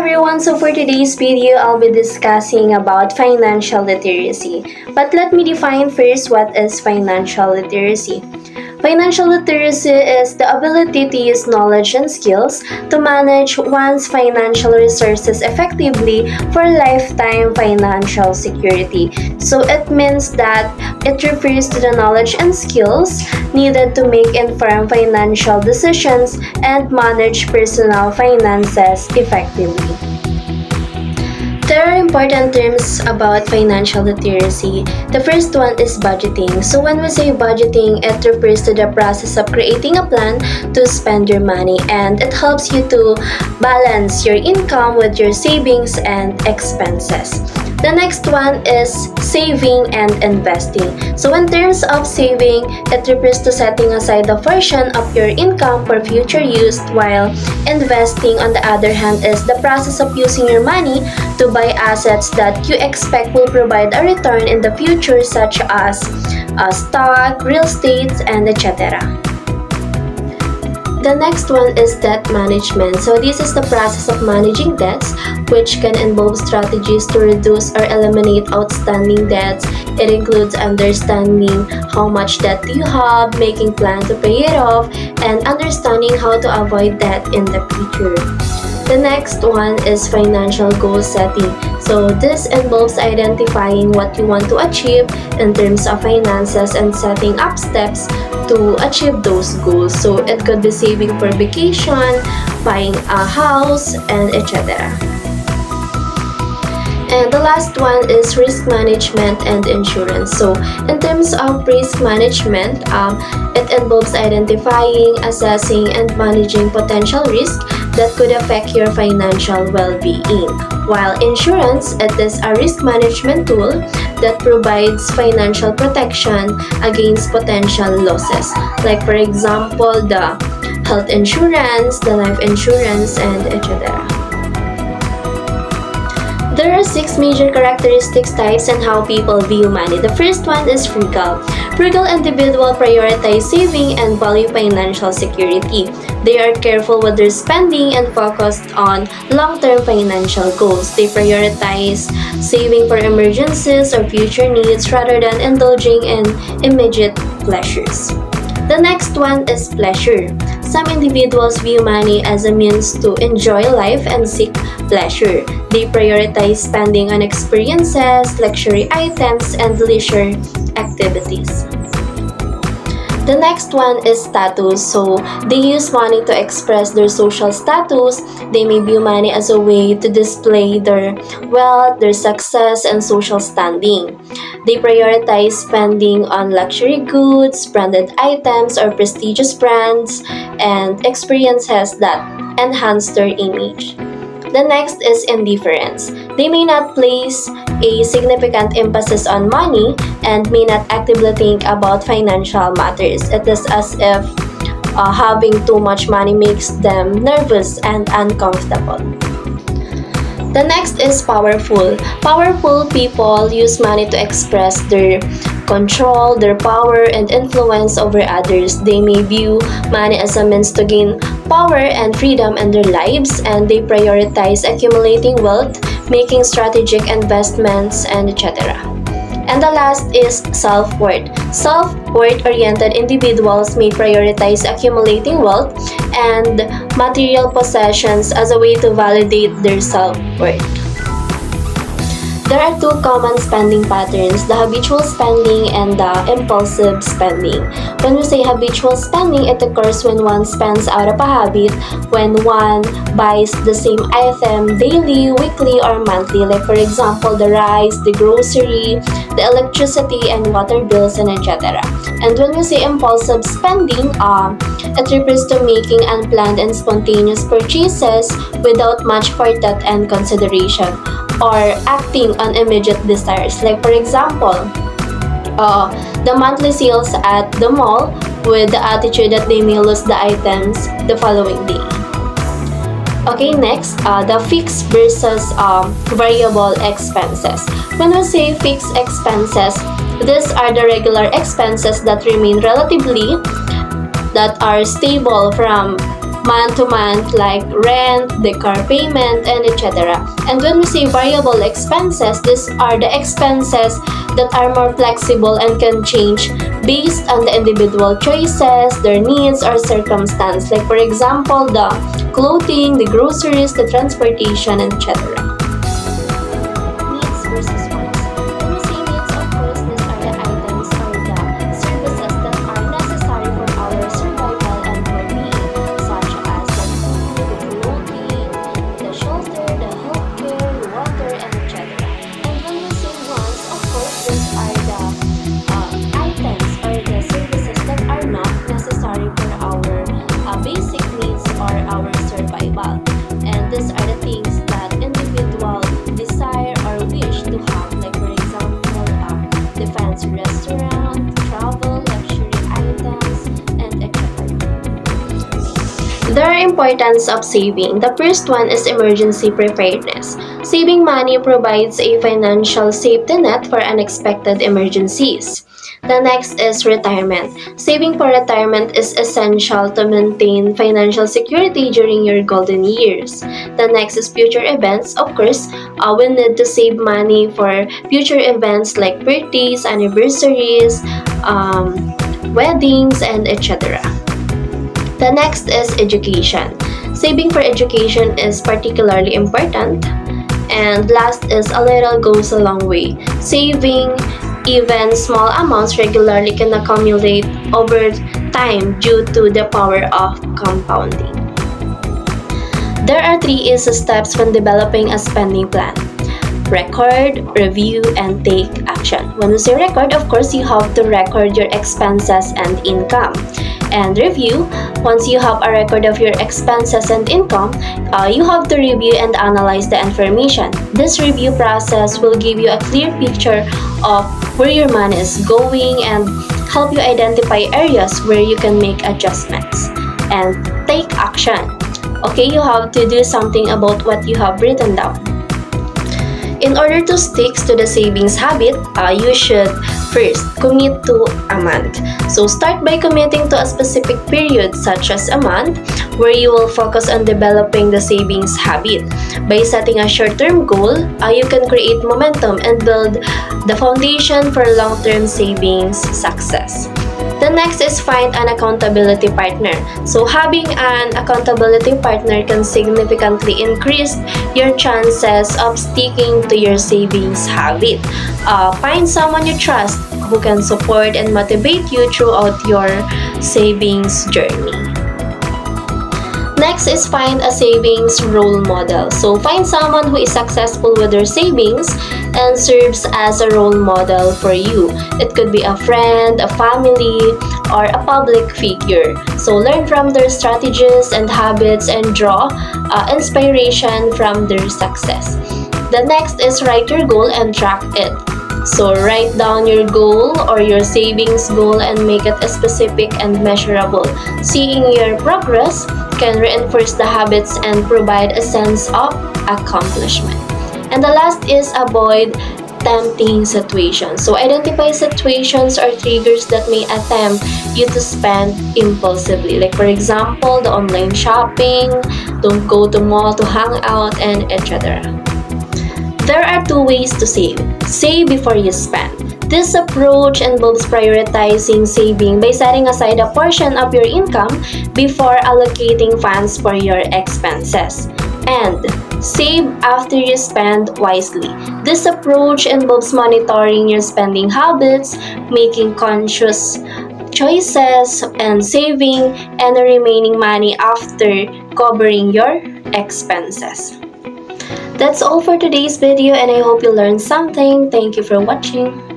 everyone, so for today's video, I'll be discussing about financial literacy. But let me define first what is financial literacy. Financial literacy is the ability to use knowledge and skills to manage one's financial resources effectively for lifetime financial security. So it means that it refers to the knowledge and skills needed to make informed financial decisions and manage personal finances effectively. There are important terms about financial literacy. The first one is budgeting. So when we say budgeting, it refers to the process of creating a plan to spend your money, and it helps you to balance your income with your savings and expenses. The next one is saving and investing. So in terms of saving, it refers to setting aside a portion of your income for future use, while investing, on the other hand, is the process of using your money to buy assets that you expect will provide a return in the future, such as stock, real estate, and etc. The next one is debt management. So this is the process of managing debts, which can involve strategies to reduce or eliminate outstanding debts. It includes understanding how much debt you have, making plans to pay it off, and understanding how to avoid debt in the future. The next one is financial goal setting. So this involves identifying what you want to achieve in terms of finances and setting up steps to achieve those goals. So it could be saving for vacation, buying a house, and etc. And the last one is risk management and insurance. So in terms of risk management, it involves identifying, assessing, and managing potential risk that could affect your financial well-being. While insurance, it is a risk management tool that provides financial protection against potential losses. Like for example, the health insurance, the life insurance, and etc. There are 6 major characteristics, types, and how people view money. The first one is frugal. Frugal individuals prioritize saving and value financial security. They are careful with their spending and focused on long-term financial goals. They prioritize saving for emergencies or future needs rather than indulging in immediate pleasures. The next one is pleasure. Some individuals view money as a means to enjoy life and seek pleasure. They prioritize spending on experiences, luxury items, and leisure activities. The next one is status. So they use money to express their social status. They may view money as a way to display their wealth, their success, and social standing. They prioritize spending on luxury goods, branded items, or prestigious brands, and experiences that enhance their image. The next is indifference. They may not place a significant emphasis on money and may not actively think about financial matters. It is as if having too much money makes them nervous and uncomfortable. The next is powerful. Powerful people use money to express their control, their power, and influence over others. They may view money as a means to gain power and freedom in their lives, and they prioritize accumulating wealth, making strategic investments, and etc. And the last is self-worth. Self-worth-oriented individuals may prioritize accumulating wealth and material possessions as a way to validate their self-worth. There are 2 common spending patterns, the habitual spending and the impulsive spending. When we say habitual spending, it occurs when one spends out of a habit, when one buys the same item daily, weekly, or monthly. Like for example, the rice, the grocery, the electricity and water bills, and etc. And when we say impulsive spending, it refers to making unplanned and spontaneous purchases without much forethought and consideration, or acting on immediate desires. Like for example, the monthly sales at the mall with the attitude that they may lose the items the following day. Okay, next, the fixed versus variable expenses. When we say fixed expenses, these are the regular expenses that remain relatively, that are stable from month to month, like rent, the car payment, and etc. And when we say variable expenses, these are the expenses that are more flexible and can change based on the individual choices, their needs, or circumstance. Like for example, the clothing, the groceries, the transportation, and etc. Needs versus wants. When we say needs, of course, these are the items or the services that are necessary for our survival and well-being, such as the food, the clothing, the shelter, the healthcare, the water, and etc. And when we say wants, of course, these are the items or the services that are not necessary for our basic needs or our survival. And these are the things that individual desire or wish to have, like for example, the fancy restaurant, travel, luxury items, and etc. The importance of saving. The first one is emergency preparedness. Saving money provides a financial safety net for unexpected emergencies. The next is retirement. Saving for retirement is essential to maintain financial security during your golden years. The next is future events. Of course, we need to save money for future events like birthdays, anniversaries, weddings, and etc. The next is education. Saving for education is particularly important. And last is a little goes a long way. Saving even small amounts regularly can accumulate over time due to the power of compounding. There are 3 easy steps when developing a spending plan: record, review, and take action. When you say record, of course, you have to record your expenses and income. And review, once you have a record of your expenses and income, you have to review and analyze the information. This review process will give you a clear picture of where your money is going and help you identify areas where you can make adjustments. And take action. Okay, you have to do something about what you have written down. In order to stick to the savings habit, you should first commit to a month. So start by committing to a specific period such as a month where you will focus on developing the savings habit. By setting a short-term goal, you can create momentum and build the foundation for long-term savings success. The next is find an accountability partner. So having an accountability partner can significantly increase your chances of sticking to your savings habit. Find someone you trust who can support and motivate you throughout your savings journey. Next is find a savings role model. So find someone who is successful with their savings and serves as a role model for you. It could be a friend, a family, or a public figure. So learn from their strategies and habits and draw inspiration from their success. The next is write your goal and track it. So write down your goal or your savings goal and make it specific and measurable. Seeing your progress can reinforce the habits and provide a sense of accomplishment. And the last is avoid tempting situations. So identify situations or triggers that may attempt you to spend impulsively. Like for example, the online shopping, don't go to mall to hang out, and etc. There are 2 ways to save. Save before you spend. This approach involves prioritizing saving by setting aside a portion of your income before allocating funds for your expenses. And save after you spend wisely. This approach involves monitoring your spending habits, making conscious choices, and saving any remaining money after covering your expenses. That's all for today's video and I hope you learned something. Thank you for watching.